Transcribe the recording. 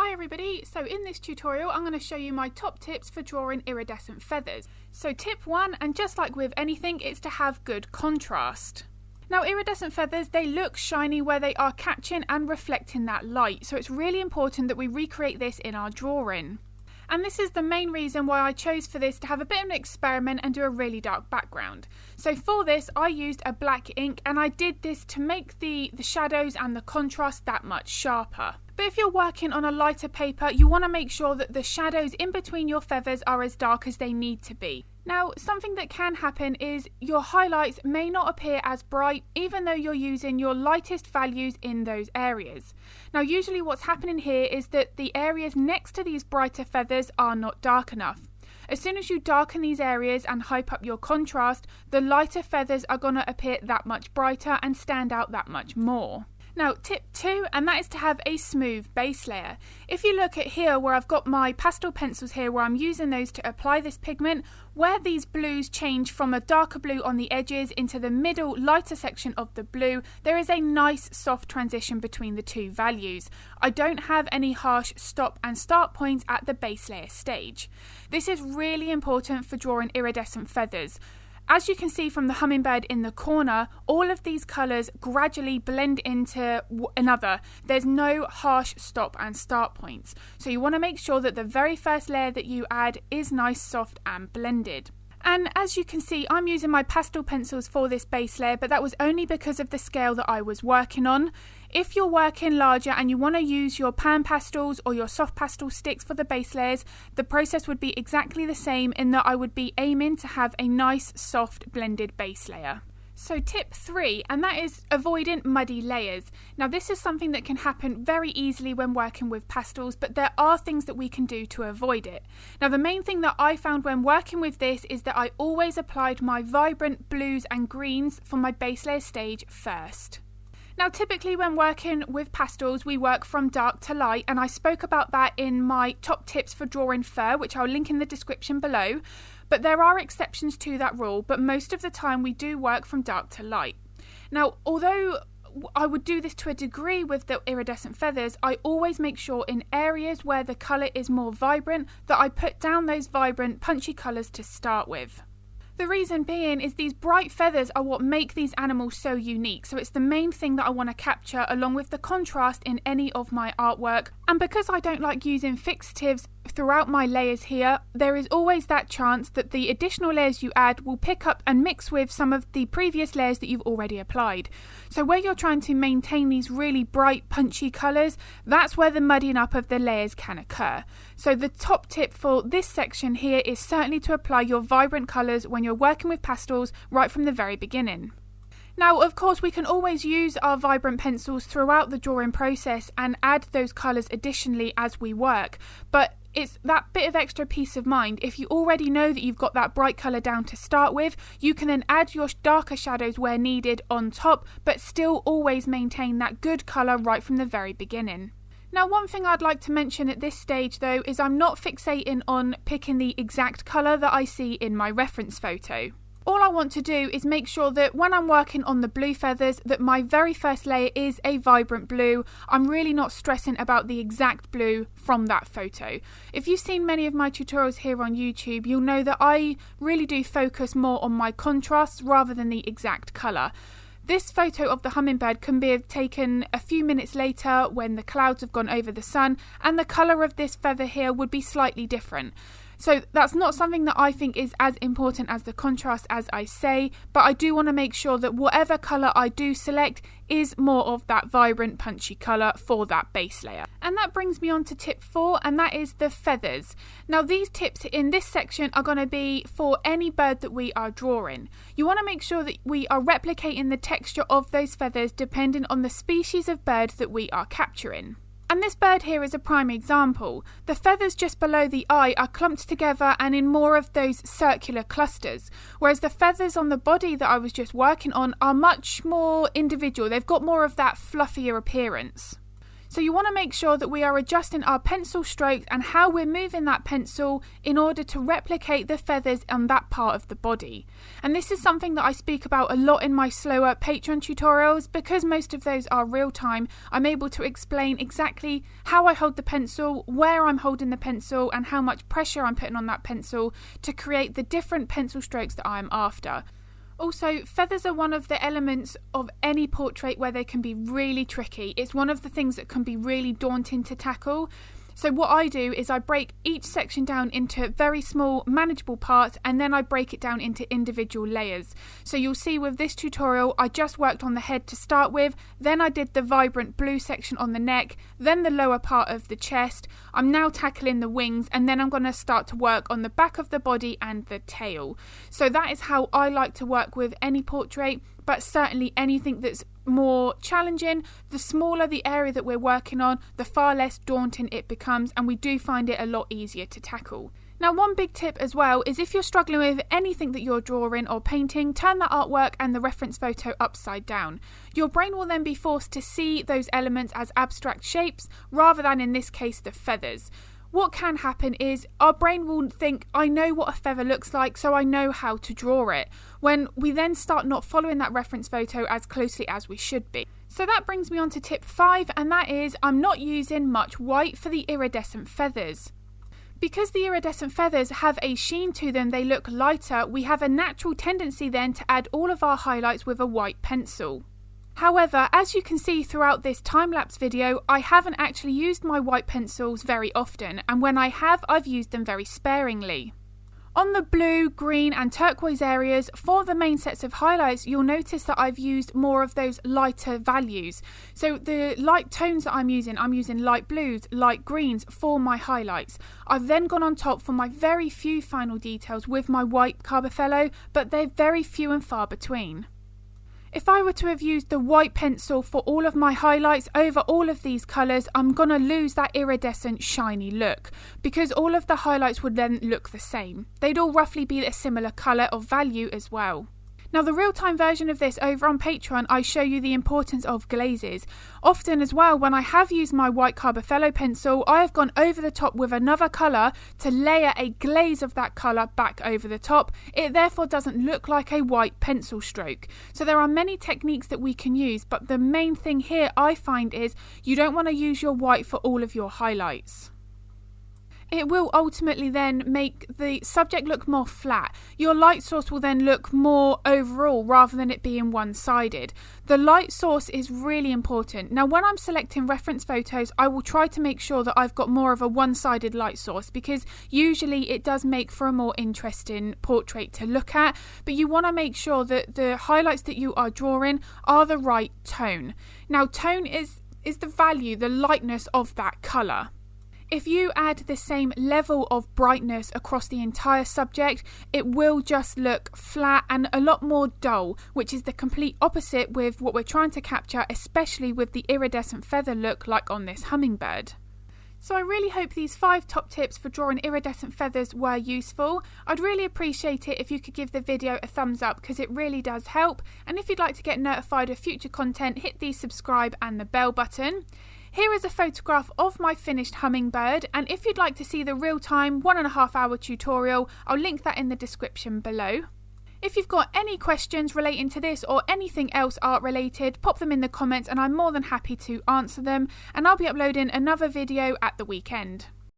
Hi everybody, so in this tutorial I'm going to show you my top tips for drawing iridescent feathers. So tip 1, and just like with anything, it's to have good contrast. Now iridescent feathers, they look shiny where they are catching and reflecting that light, so it's really important that we recreate this in our drawing. And this is the main reason why I chose for this to have a bit of an experiment and do a really dark background. So for this I used a black ink, and I did this to make the shadows and the contrast that much sharper. But if you're working on a lighter paper, you want to make sure that the shadows in between your feathers are as dark as they need to be. Now, something that can happen is your highlights may not appear as bright even though you're using your lightest values in those areas. Now, usually what's happening here is that the areas next to these brighter feathers are not dark enough. As soon as you darken these areas and hype up your contrast, the lighter feathers are going to appear that much brighter and stand out that much more. Now tip 2, and that is to have a smooth base layer. If you look at here where I've got my pastel pencils here where I'm using those to apply this pigment, where these blues change from a darker blue on the edges into the middle lighter section of the blue, there is a nice soft transition between the two values. I don't have any harsh stop and start points at the base layer stage. This is really important for drawing iridescent feathers. As you can see from the hummingbird in the corner, all of these colours gradually blend into another. There's no harsh stop and start points. So you want to make sure that the very first layer that you add is nice, soft and blended. And as you can see, I'm using my pastel pencils for this base layer, but that was only because of the scale that I was working on. If you're working larger and you want to use your pan pastels or your soft pastel sticks for the base layers, the process would be exactly the same in that I would be aiming to have a nice, soft, blended base layer. So tip 3, and that is avoiding muddy layers. Now this is something that can happen very easily when working with pastels, but there are things that we can do to avoid it. Now the main thing that I found when working with this is that I always applied my vibrant blues and greens for my base layer stage first. Now typically when working with pastels we work from dark to light, and I spoke about that in my top tips for drawing fur, which I'll link in the description below. But there are exceptions to that rule, but most of the time we do work from dark to light. Now, although I would do this to a degree with the iridescent feathers, I always make sure in areas where the colour is more vibrant that I put down those vibrant punchy colours to start with. The reason being is these bright feathers are what make these animals so unique, so it's the main thing that I want to capture along with the contrast in any of my artwork. And because I don't like using fixatives throughout my layers here, there is always that chance that the additional layers you add will pick up and mix with some of the previous layers that you've already applied. So where you're trying to maintain these really bright punchy colours, that's where the muddying up of the layers can occur. So the top tip for this section here is certainly to apply your vibrant colours when you're working with pastels right from the very beginning. Now, of course, we can always use our vibrant pencils throughout the drawing process and add those colours additionally as we work, but it's that bit of extra peace of mind. If you already know that you've got that bright colour down to start with, you can then add your darker shadows where needed on top, but still always maintain that good colour right from the very beginning. Now, one thing I'd like to mention at this stage though is I'm not fixating on picking the exact colour that I see in my reference photo. All I want to do is make sure that when I'm working on the blue feathers that my very first layer is a vibrant blue. I'm really not stressing about the exact blue from that photo. If you've seen many of my tutorials here on YouTube, you'll know that I really do focus more on my contrasts rather than the exact colour. This photo of the hummingbird can be taken a few minutes later when the clouds have gone over the sun, and the colour of this feather here would be slightly different. So that's not something that I think is as important as the contrast, as I say, but I do want to make sure that whatever colour I do select is more of that vibrant punchy colour for that base layer. And that brings me on to tip 4, and that is the feathers. Now these tips in this section are going to be for any bird that we are drawing. You want to make sure that we are replicating the texture of those feathers depending on the species of bird that we are capturing. And this bird here is a prime example. The feathers just below the eye are clumped together and in more of those circular clusters, whereas the feathers on the body that I was just working on are much more individual. They've got more of that fluffier appearance. So you want to make sure that we are adjusting our pencil strokes and how we're moving that pencil in order to replicate the feathers on that part of the body. And this is something that I speak about a lot in my slower Patreon tutorials. Because most of those are real time, I'm able to explain exactly how I hold the pencil, where I'm holding the pencil, and how much pressure I'm putting on that pencil to create the different pencil strokes that I'm after. Also, feathers are one of the elements of any portrait where they can be really tricky. It's one of the things that can be really daunting to tackle. So what I do is I break each section down into very small manageable parts, and then I break it down into individual layers. So you'll see with this tutorial I just worked on the head to start with, then I did the vibrant blue section on the neck, then the lower part of the chest. I'm now tackling the wings, and then I'm going to start to work on the back of the body and the tail. So that is how I like to work with any portrait, but certainly anything that's more challenging, the smaller the area that we're working on, the far less daunting it becomes, and we do find it a lot easier to tackle. Now, one big tip as well is if you're struggling with anything that you're drawing or painting, turn the artwork and the reference photo upside down. Your brain will then be forced to see those elements as abstract shapes rather than, in this case, the feathers. What can happen is our brain will think, I know what a feather looks like, so I know how to draw it, when we then start not following that reference photo as closely as we should be. So that brings me on to tip 5, and that is I'm not using much white for the iridescent feathers. Because the iridescent feathers have a sheen to them, they look lighter, we have a natural tendency then to add all of our highlights with a white pencil. However, as you can see throughout this time-lapse video, I haven't actually used my white pencils very often, and when I have, I've used them very sparingly. On the blue, green and turquoise areas, for the main sets of highlights, you'll notice that I've used more of those lighter values. So the light tones that I'm using light blues, light greens for my highlights. I've then gone on top for my very few final details with my white Carbothello, but they're very few and far between. If I were to have used the white pencil for all of my highlights over all of these colours, I'm going to lose that iridescent shiny look, because all of the highlights would then look the same. They'd all roughly be a similar colour or value as well. Now, the real-time version of this over on Patreon, I show you the importance of glazes. Often as well, when I have used my white Carbothello pencil, I have gone over the top with another colour to layer a glaze of that colour back over the top. It therefore doesn't look like a white pencil stroke. So there are many techniques that we can use, but the main thing here I find is you don't want to use your white for all of your highlights. It will ultimately then make the subject look more flat. Your light source will then look more overall rather than it being one-sided. The light source is really important. Now, when I'm selecting reference photos, I will try to make sure that I've got more of a one-sided light source, because usually it does make for a more interesting portrait to look at, but you want to make sure that the highlights that you are drawing are the right tone. Now, tone is the value, the lightness of that colour. If you add the same level of brightness across the entire subject, it will just look flat and a lot more dull, which is the complete opposite with what we're trying to capture, especially with the iridescent feather look like on this hummingbird. So I really hope these 5 top tips for drawing iridescent feathers were useful. I'd really appreciate it if you could give the video a thumbs up, because it really does help. And if you'd like to get notified of future content, hit the subscribe and the bell button. Here is a photograph of my finished hummingbird, and if you'd like to see the real-time 1.5 hour tutorial, I'll link that in the description below. If you've got any questions relating to this or anything else art related, pop them in the comments and I'm more than happy to answer them, and I'll be uploading another video at the weekend.